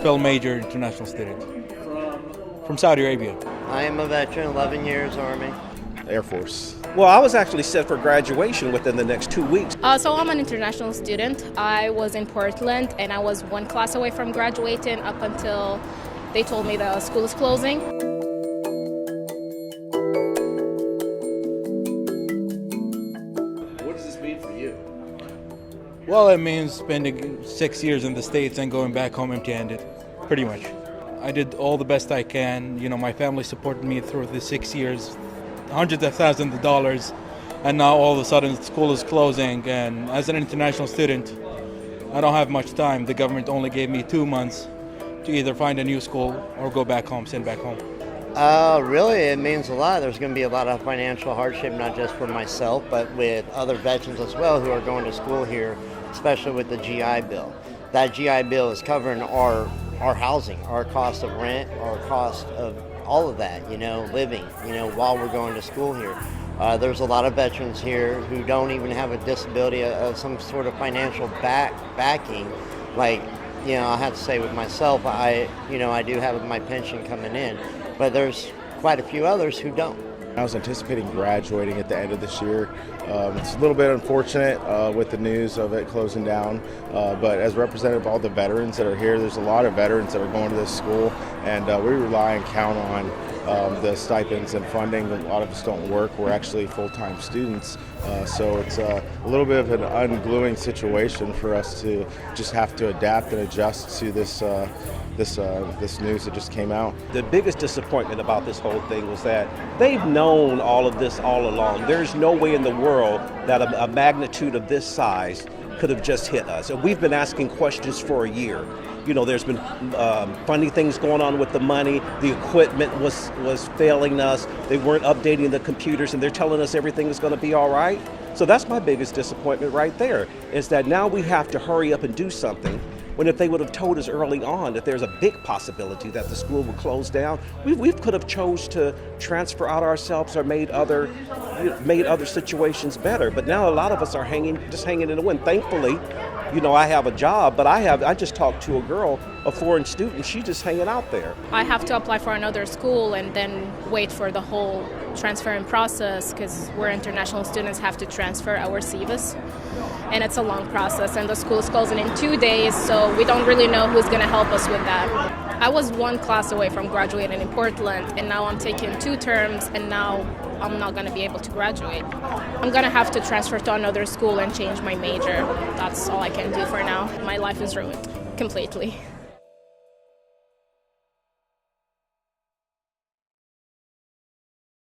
film major, international student. From Saudi Arabia. I am a veteran, 11 years Army. Air Force. Well, I was actually set for graduation within the next 2 weeks. So I'm an international student. I was in Portland and I was one class away from graduating up until they told me the school is closing. What does this mean for you? Well, it means spending 6 years in the States and going back home empty-handed, pretty much. I did all the best I can. You know, my family supported me through the 6 years, hundreds of thousands of dollars, and now all of a sudden school is closing, and as an international student, I don't have much time. The government only gave me 2 months to either find a new school or go back home, send back home. Really, it means a lot. There's going to be a lot of financial hardship, not just for myself, but with other veterans as well who are going to school here, especially with the GI Bill. That GI Bill is covering our housing, our cost of rent, our cost of all of that, living, while we're going to school here. There's a lot of veterans here who don't even have a disability of some sort of financial backing. Like, I have to say with myself, I do have my pension coming in, but there's quite a few others who don't. I was anticipating graduating at the end of this year. It's a little bit unfortunate with the news of it closing down, but as representative of all the veterans that are here, there's a lot of veterans that are going to this school, and we rely and count on the stipends and funding. A lot of us don't work. We're actually full-time students, so it's a little bit of an ungluing situation for us to just have to adapt and adjust to this news that just came out. The biggest disappointment about this whole thing was that they've known all of this all along. There's no way in the world that a magnitude of this size could have just hit us. And we've been asking questions for a year. There's been funny things going on with the money. The equipment was failing us. They weren't updating the computers, and they're telling us everything is going to be all right. So that's my biggest disappointment right there, is that now we have to hurry up and do something, when if they would have told us early on that there's a big possibility that the school would close down, we could have chose to transfer out ourselves or made other situations better. But now a lot of us are hanging in the wind. Thankfully, I have a job, but I just talked to a girl, a foreign student. She's just hanging out there. I have to apply for another school and then wait for the whole transferring process, because we're international students, have to transfer our CVAs, and it's a long process, and the school is closing in 2 days, so we don't really know who's going to help us with that. I was one class away from graduating in Portland, and now I'm taking 2 terms, and now I'm not going to be able to graduate. I'm going to have to transfer to another school and change my major. That's all I can do for now. My life is ruined completely.